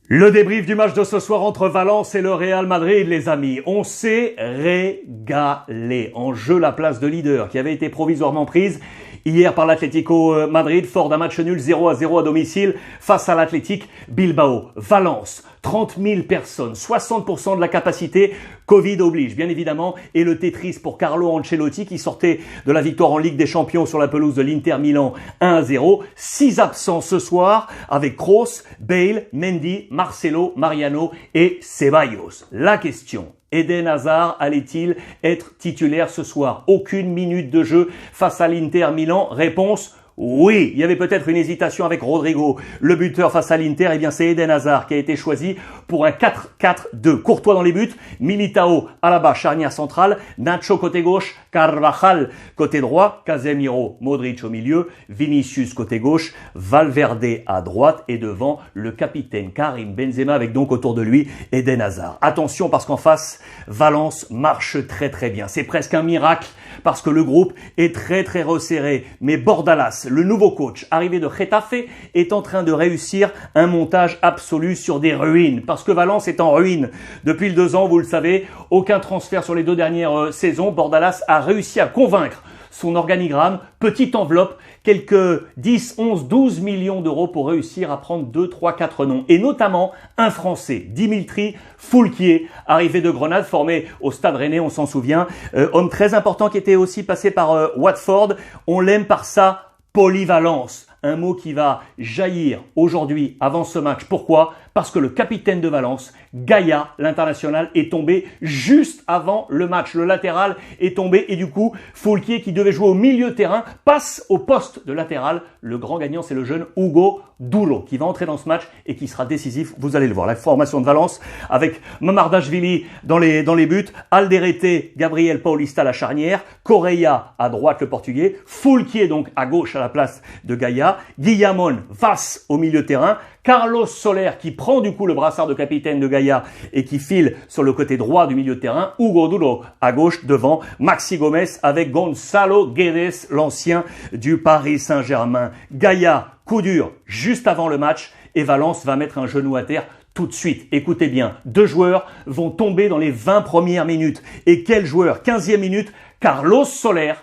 Le débrief du match de ce soir entre Valence et le Real Madrid, les amis. On s'est régalé. En jeu, la place de leader qui avait été provisoirement prise hier par l'Atlético Madrid, fort d'un match nul 0-0 à domicile face à l'Athletic Bilbao. Valence, 30 000 personnes, 60% de la capacité, Covid oblige bien évidemment, et le Tetris pour Carlo Ancelotti qui sortait de la victoire en Ligue des Champions sur la pelouse de l'Inter Milan 1-0. 6 absents ce soir avec Kroos, Bale, Mendy, Marcelo, Mariano et Ceballos. La question: Eden Hazard allait-il être titulaire ce soir? Aucune minute de jeu face à l'Inter Milan. Réponse: oui. Il y avait peut-être une hésitation avec Rodrigo, le buteur face à l'Inter. Eh bien, c'est Eden Hazard qui a été choisi pour un 4-4-2. Courtois dans les buts, Militao à la bas, charnière centrale, Nacho côté gauche, Carvajal côté droit, Casemiro, Modric au milieu, Vinicius côté gauche, Valverde à droite et devant le capitaine Karim Benzema avec donc autour de lui Eden Hazard. Attention parce qu'en face, Valence marche très bien. C'est presque un miracle parce que le groupe est très resserré. Mais Bordalas, le nouveau coach arrivé de Getafe, est en train de réussir un montage absolu sur des ruines. Parce que Valence est en ruine. Depuis le 2 ans, vous le savez, aucun transfert sur les 2 dernières saisons. Bordalas a réussi à convaincre son organigramme, petite enveloppe, quelques 10, 11, 12 millions d'euros pour réussir à prendre 2, 3, 4 noms. Et notamment un Français, Dimitri Foulquier, arrivé de Grenade, formé au Stade Rennais, on s'en souvient. Homme très important qui était aussi passé par Watford. On l'aime par sa polyvalence. Un mot qui va jaillir aujourd'hui avant ce match. Pourquoi? Parce que le capitaine de Valence, Gaya, l'international, est tombé juste avant le match. Le latéral est tombé et du coup, Foulquier, qui devait jouer au milieu de terrain, passe au poste de latéral. Le grand gagnant, c'est le jeune Hugo Duro qui va entrer dans ce match et qui sera décisif. Vous allez le voir. La formation de Valence avec Mamardashvili dans les buts, Alderete, Gabriel Paulista à la charnière, Correia à droite, le portugais, Foulquier donc à gauche à la place de Gaya, Guillamon Vass au milieu de terrain, Carlos Soler qui prend du coup le brassard de capitaine de Gaya et qui file sur le côté droit du milieu de terrain, Hugo Duro à gauche devant Maxi Gomez avec Gonzalo Guedes, l'ancien du Paris Saint-Germain. Gaya, coup dur juste avant le match et Valence va mettre un genou à terre tout de suite. Écoutez bien, 2 joueurs vont tomber dans les 20 premières minutes. Et quel joueur? 15e minute, Carlos Soler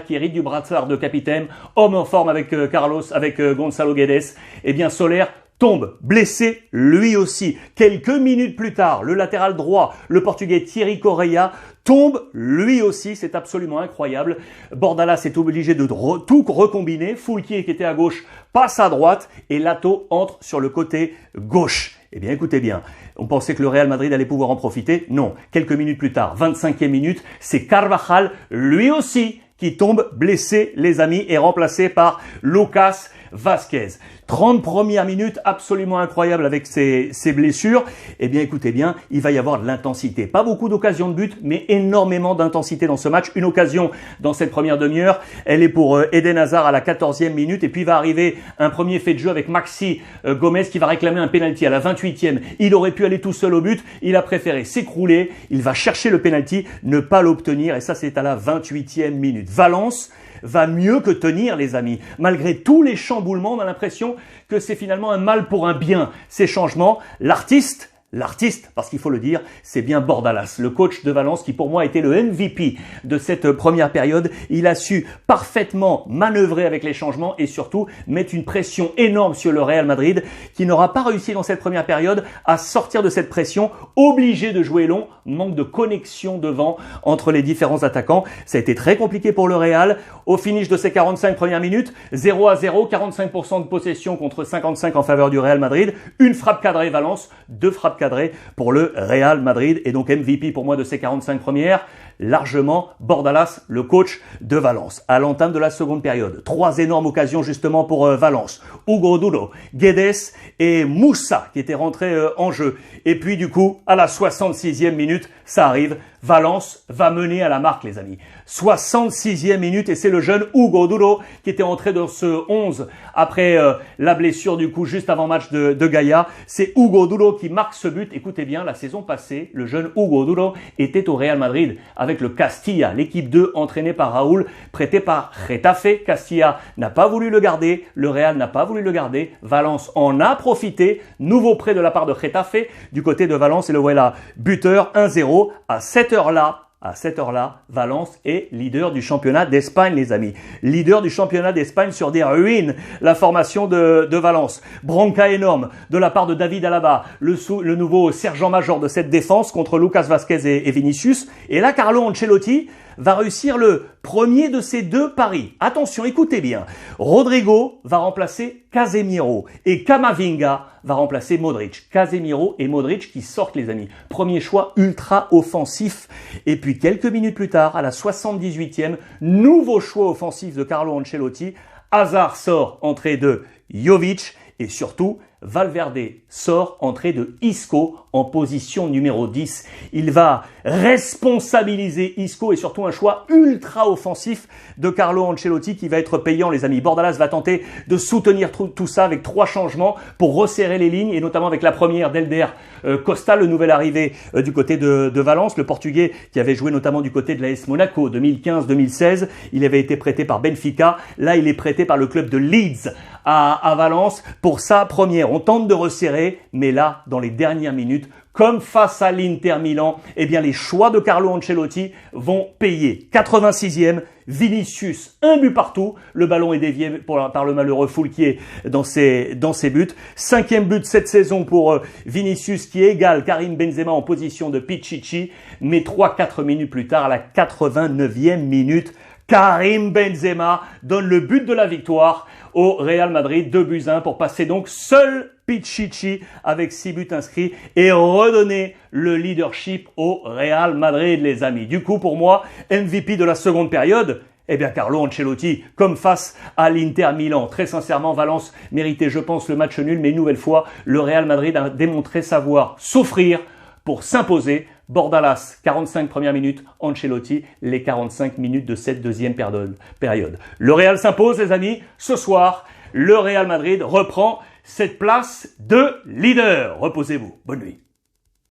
qui hérite du brassard de capitaine, homme en forme avec Gonzalo Guedes. Eh bien, Soler tombe blessé lui aussi. Quelques minutes plus tard, le latéral droit, le portugais Thierry Correia, tombe lui aussi. C'est absolument incroyable. Bordalas est obligé de tout recombiner. Foulquier qui était à gauche passe à droite et Lato entre sur le côté gauche. Eh bien, écoutez bien, on pensait que le Real Madrid allait pouvoir en profiter. Non, quelques minutes plus tard, 25e minute, c'est Carvajal, lui aussi, qui tombe blessé, les amis, et remplacé par Lucas Vázquez. 30 premières minutes absolument incroyables avec ces blessures. Eh bien, écoutez bien, il va y avoir de l'intensité. Pas beaucoup d'occasions de but, mais énormément d'intensité dans ce match. Une occasion dans cette première demi-heure, elle est pour Eden Hazard à la 14e minute. Et puis va arriver un premier fait de jeu avec Maxi Gomez qui va réclamer un penalty à la 28e. Il aurait pu aller tout seul au but. Il a préféré s'écrouler. Il va chercher le penalty, ne pas l'obtenir. Et ça, c'est à la 28e minute. Valence va mieux que tenir, les amis. Malgré tous les chamboulements, on a l'impression que c'est finalement un mal pour un bien. Ces changements, l'artiste, parce qu'il faut le dire, c'est bien Bordalas, le coach de Valence qui pour moi était le MVP de cette première période. Il a su parfaitement manœuvrer avec les changements et surtout mettre une pression énorme sur le Real Madrid qui n'aura pas réussi dans cette première période à sortir de cette pression, obligé de jouer long, manque de connexion devant entre les différents attaquants. Ça a été très compliqué pour le Real. Au finish de ces 45 premières minutes, 0-0, 45% de possession contre 55 en faveur du Real Madrid. Une frappe cadrée Valence, 2 frappes cadré pour le Real Madrid et donc MVP pour moi de ces 45 premières, largement Bordalas, le coach de Valence. À l'entame de la seconde période, 3 énormes occasions justement pour Valence. Hugo Duro, Guedes et Moussa qui étaient rentrés en jeu. Et puis du coup, à la 66e minute, ça arrive, Valence va mener à la marque, les amis. 66e minute et c'est le jeune Hugo Duro qui était entré dans ce 11 après la blessure du coup juste avant match de Gaya. C'est Hugo Duro qui marque ce but. Écoutez bien, la saison passée, le jeune Hugo Duro était au Real Madrid avec avec le Castilla, l'équipe 2 entraînée par Raúl, prêté par Getafe. Castilla n'a pas voulu le garder, le Real n'a pas voulu le garder, Valence en a profité, nouveau prêt de la part de Getafe du côté de Valence et le voilà buteur 1-0 à cette heure-là. À cette heure-là, Valence est leader du championnat d'Espagne, les amis. Leader du championnat d'Espagne sur des ruines, la formation de Valence. Bronca énorme de la part de David Alaba, le nouveau sergent-major de cette défense contre Lucas Vázquez et Vinicius. Et là, Carlo Ancelotti va réussir le premier de ces deux paris. Attention, écoutez bien. Rodrigo va remplacer Casemiro et Camavinga va remplacer Modric. Casemiro et Modric qui sortent, les amis. Premier choix ultra offensif. Et puis quelques minutes plus tard, à la 78e, nouveau choix offensif de Carlo Ancelotti. Hazard sort, entrée de Jovic et surtout Valverde sort, entrée de Isco en position numéro 10. Il va responsabiliser Isco et surtout un choix ultra offensif de Carlo Ancelotti qui va être payant, les amis. Bordalas va tenter de soutenir tout ça avec 3 changements pour resserrer les lignes et notamment avec la première d'Elder Costa, le nouvel arrivé du côté de Valence, le Portugais qui avait joué notamment du côté de l'AS Monaco 2015-2016. Il avait été prêté par Benfica. Là, il est prêté par le club de Leeds à Valence pour sa première. On tente de resserrer, mais là, dans les dernières minutes, comme face à l'Inter Milan, eh bien, les choix de Carlo Ancelotti vont payer. 86e, Vinicius, un but partout. Le ballon est dévié par le malheureux Foulquier dans ses buts. 5e but cette saison pour Vinicius qui égale Karim Benzema en position de Pichichi. Mais 3-4 minutes plus tard, à la 89e minute, Karim Benzema donne le but de la victoire au Real Madrid, 2-1 pour passer donc seul Pichichi avec 6 buts inscrits et redonner le leadership au Real Madrid, les amis. Du coup, pour moi, MVP de la seconde période, eh bien, Carlo Ancelotti, comme face à l'Inter Milan. Très sincèrement, Valence méritait, je pense, le match nul, mais une nouvelle fois, le Real Madrid a démontré savoir souffrir pour s'imposer. Bordalas, 45 premières minutes, Ancelotti, les 45 minutes de cette deuxième période. Le Real s'impose, les amis. Ce soir, le Real Madrid reprend cette place de leader. Reposez-vous. Bonne nuit.